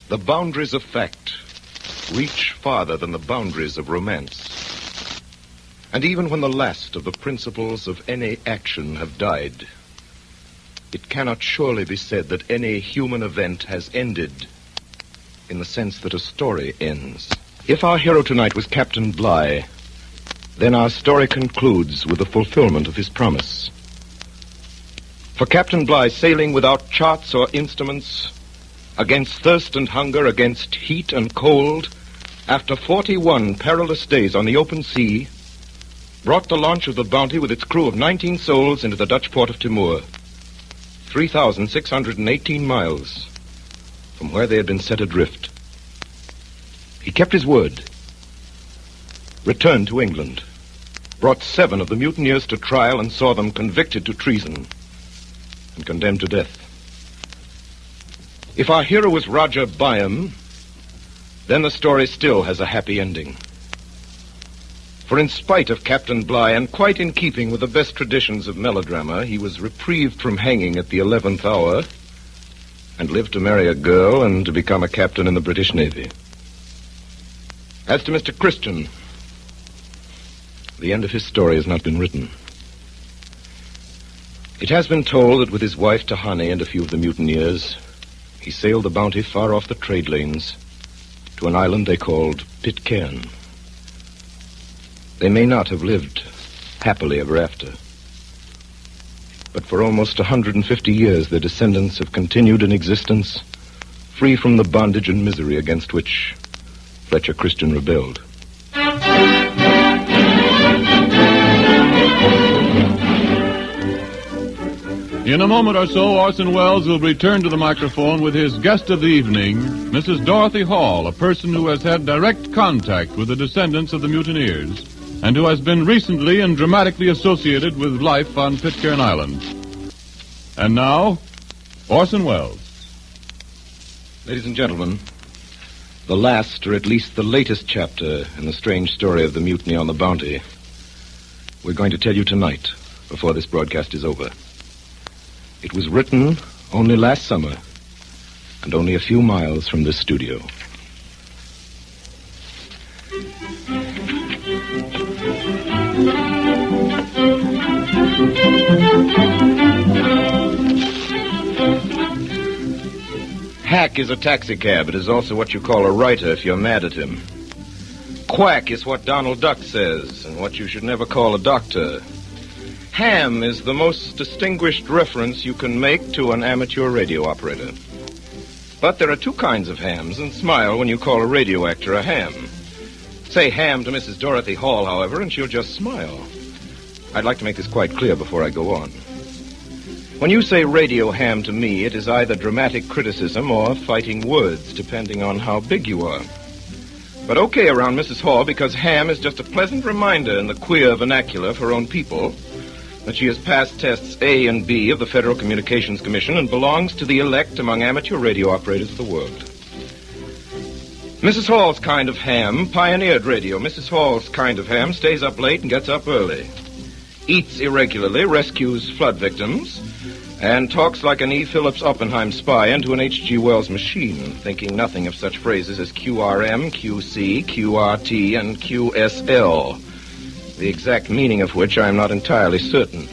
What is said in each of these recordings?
The boundaries of fact reach farther than the boundaries of romance. And even when the last of the principles of any action have died, it cannot surely be said that any human event has ended in the sense that a story ends. If our hero tonight was Captain Bligh, then our story concludes with the fulfillment of his promise. For Captain Bligh, sailing without charts or instruments, against thirst and hunger, against heat and cold, after 41 perilous days on the open sea, brought the launch of the Bounty with its crew of 19 souls into the Dutch port of Timor, 3,618 miles from where they had been set adrift. He kept his word, returned to England, brought 7 of the mutineers to trial and saw them convicted to treason and condemned to death. If our hero was Roger Byam, then the story still has a happy ending. For in spite of Captain Bligh, and quite in keeping with the best traditions of melodrama, he was reprieved from hanging at the 11th hour and lived to marry a girl and to become a captain in the British Navy. As to Mr. Christian, the end of his story has not been written. It has been told that with his wife Tahani and a few of the mutineers, he sailed the Bounty far off the trade lanes to an island they called Pitcairn. They may not have lived happily ever after, but for almost 150 years their descendants have continued in existence, free from the bondage and misery against which Fletcher Christian rebelled. In a moment or so, Orson Welles will return to the microphone with his guest of the evening, Mrs. Dorothy Hall, a person who has had direct contact with the descendants of the mutineers and who has been recently and dramatically associated with life on Pitcairn Island. And now, Orson Welles. Ladies and gentlemen, the last, or at least the latest chapter in the strange story of the mutiny on the Bounty, we're going to tell you tonight, before this broadcast is over. It was written only last summer, and only a few miles from this studio. Hack is a taxicab. It is also what you call a writer if you're mad at him. Quack is what Donald Duck says, and what you should never call a doctor. Ham is the most distinguished reference you can make to an amateur radio operator. But there are 2 kinds of hams, and smile when you call a radio actor a ham. Say ham to Mrs. Dorothy Hall, however, and she'll just smile. I'd like to make this quite clear before I go on. When you say radio ham to me, it is either dramatic criticism or fighting words, depending on how big you are. But okay around Mrs. Hall, because ham is just a pleasant reminder in the queer vernacular of her own people that she has passed tests A and B of the Federal Communications Commission and belongs to the elect among amateur radio operators of the world. Mrs. Hall's kind of ham pioneered radio. Mrs. Hall's kind of ham stays up late and gets up early, eats irregularly, rescues flood victims, and talks like an E. Phillips Oppenheim spy into an H.G. Wells machine, thinking nothing of such phrases as QRM, QC, QRT, and QSL, the exact meaning of which I am not entirely certain.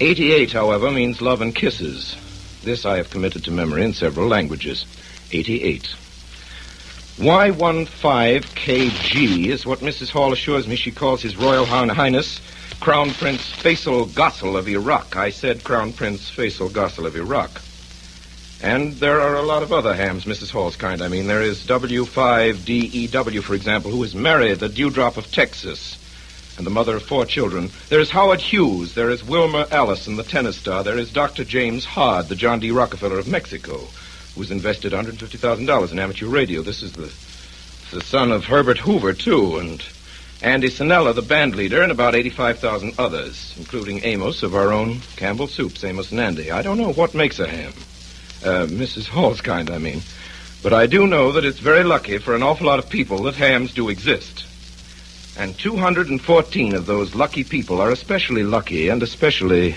88, however, means love and kisses. This I have committed to memory in several languages. 88. Y15KG is what Mrs. Hall assures me she calls His Royal Highness Crown Prince Faisal Gossel of Iraq. I said Crown Prince Faisal Gossel of Iraq. And there are a lot of other hams, Mrs. Hall's kind, I mean. There is W5DEW, for example, who is Mary, the Dewdrop of Texas, and the mother of 4 children. There is Howard Hughes. There is Wilmer Allison, the tennis star. There is Dr. James Hard, the John D. Rockefeller of Mexico, who's invested $150,000 in amateur radio. This is the son of Herbert Hoover, too, and Andy Sinella, the band leader, and about 85,000 others, including Amos of our own Campbell Soups, Amos and Andy. I don't know what makes a ham. Mrs. Hall's kind, I mean. But I do know that it's very lucky for an awful lot of people that hams do exist. And 214 of those lucky people are especially lucky and especially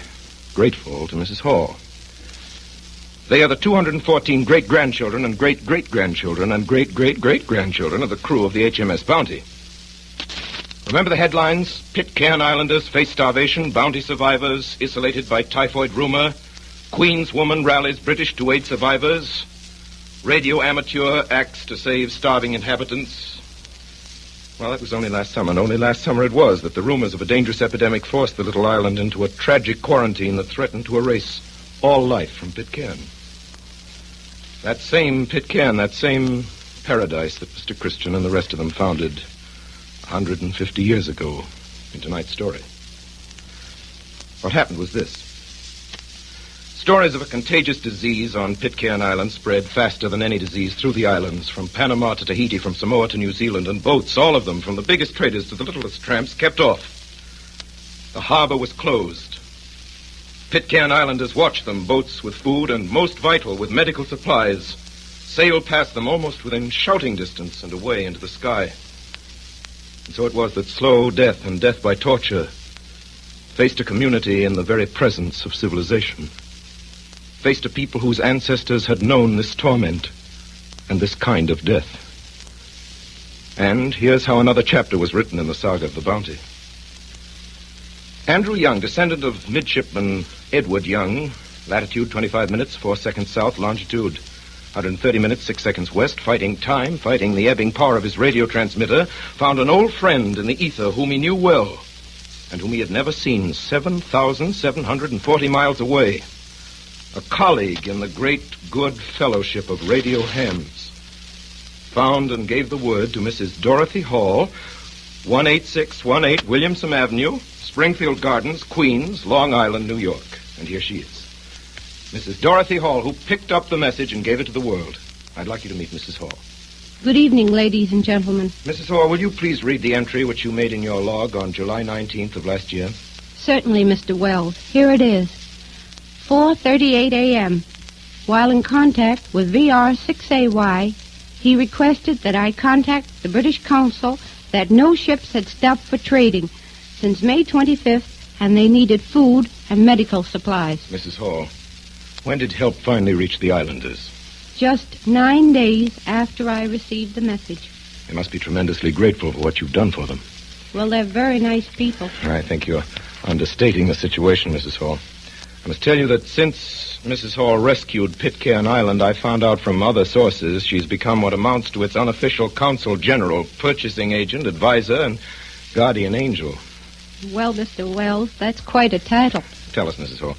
grateful to Mrs. Hall. They are the 214 great-grandchildren and great-great-grandchildren and great-great-great-grandchildren of the crew of the HMS Bounty. Remember the headlines? Pitcairn Islanders face starvation, Bounty survivors isolated by typhoid rumor, Queen's woman rallies British to aid survivors, radio amateur acts to save starving inhabitants. Well, that was only last summer, and only last summer it was that the rumors of a dangerous epidemic forced the little island into a tragic quarantine that threatened to erase all life from Pitcairn. That same Pitcairn, that same paradise that Mr. Christian and the rest of them founded 150 years ago in tonight's story. What happened was this. Stories of a contagious disease on Pitcairn Island spread faster than any disease through the islands, from Panama to Tahiti, from Samoa to New Zealand, and boats, all of them, from the biggest traders to the littlest tramps, kept off. The harbor was closed. Pitcairn Islanders watched them, boats with food and, most vital, with medical supplies, sail past them almost within shouting distance and away into the sky. And so it was that slow death and death by torture faced a community in the very presence of civilization, faced a people whose ancestors had known this torment and this kind of death. And here's how another chapter was written in the saga of the Bounty. Andrew Young, descendant of midshipman Edward Young, latitude 25 minutes, 4 seconds south, longitude 130 minutes, 6 seconds west, fighting time, fighting the ebbing power of his radio transmitter, found an old friend in the ether whom he knew well and whom he had never seen 7,740 miles away. A colleague in the great good fellowship of radio hams. Found and gave the word to Mrs. Dorothy Hall, 18618 Williamson Avenue, Springfield Gardens, Queens, Long Island, New York. And here she is. Mrs. Dorothy Hall, who picked up the message and gave it to the world. I'd like you to meet Mrs. Hall. Good evening, ladies and gentlemen. Mrs. Hall, will you please read the entry which you made in your log on July 19th of last year? Certainly, Mr. Wells. Here it is. 4:38 a.m. While in contact with VR-6AY, he requested that I contact the British Consul that no ships had stopped for trading since May 25th, and they needed food and medical supplies. Mrs. Hall, when did help finally reach the islanders? Just 9 days after I received the message. They must be tremendously grateful for what you've done for them. Well, they're very nice people. I think you're understating the situation, Mrs. Hall. I must tell you that since Mrs. Hall rescued Pitcairn Island, I found out from other sources she's become what amounts to its unofficial consul general, purchasing agent, advisor, and guardian angel. Well, Mr. Wells, that's quite a title. Tell us, Mrs. Hall,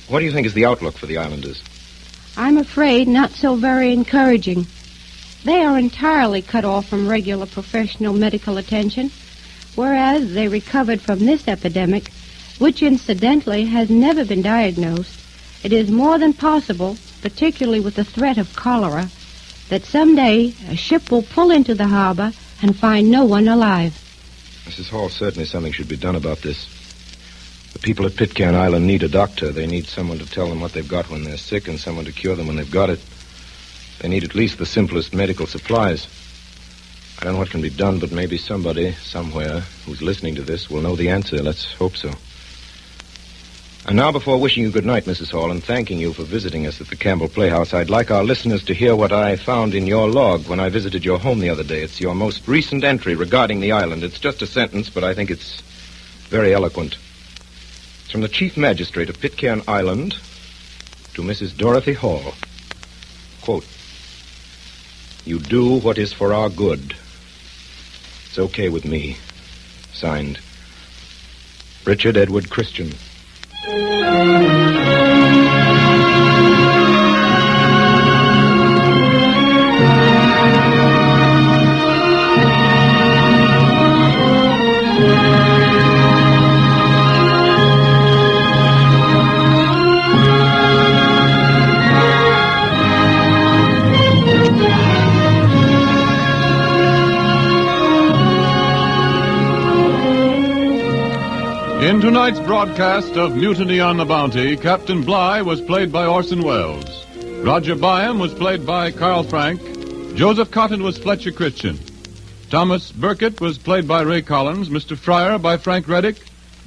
what do you think is the outlook for the islanders? I'm afraid not so very encouraging. They are entirely cut off from regular professional medical attention, whereas they recovered from this epidemic, which incidentally has never been diagnosed. It is more than possible, particularly with the threat of cholera, that someday a ship will pull into the harbor and find no one alive. Mrs. Hall, certainly something should be done about this. The people at Pitcairn Island need a doctor. They need someone to tell them what they've got when they're sick and someone to cure them when they've got it. They need at least the simplest medical supplies. I don't know what can be done, but maybe somebody, somewhere, who's listening to this will know the answer. Let's hope so. And now, before wishing you good night, Mrs. Hall, and thanking you for visiting us at the Campbell Playhouse, I'd like our listeners to hear what I found in your log when I visited your home the other day. It's your most recent entry regarding the island. It's just a sentence, but I think it's very eloquent. It's from the Chief Magistrate of Pitcairn Island to Mrs. Dorothy Hall. Quote, "You do what is for our good. It's okay with me." Signed, Richard Edward Christian. In tonight's broadcast of Mutiny on the Bounty, Captain Bligh was played by Orson Welles. Roger Byam was played by Carl Frank. Joseph Cotton was Fletcher Christian. Thomas Burkett was played by Ray Collins. Mr. Fryer by Frank Reddick.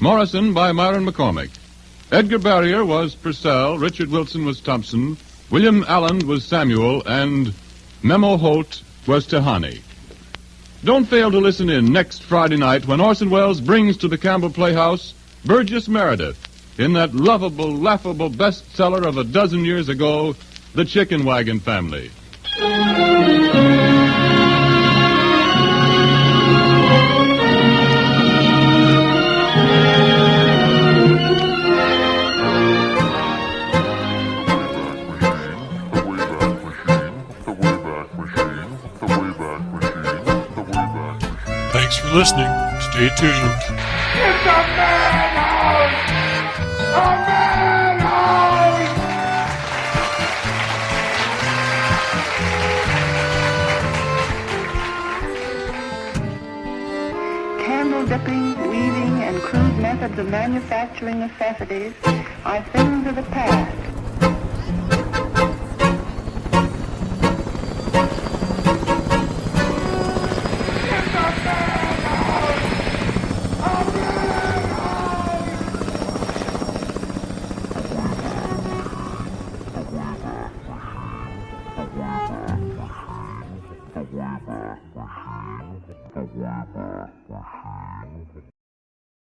Morrison by Myron McCormick. Edgar Barrier was Purcell. Richard Wilson was Thompson. William Allen was Samuel, and Memo Holt was Tahani. Don't fail to listen in next Friday night when Orson Welles brings to the Campbell Playhouse Burgess Meredith in that lovable, laughable bestseller of a dozen years ago, The Chicken Wagon Family. Thanks for listening. Stay tuned. It's a madhouse! A madhouse! Candle dipping, weaving, and crude methods of manufacturing necessities are things of the past. Wayback machine.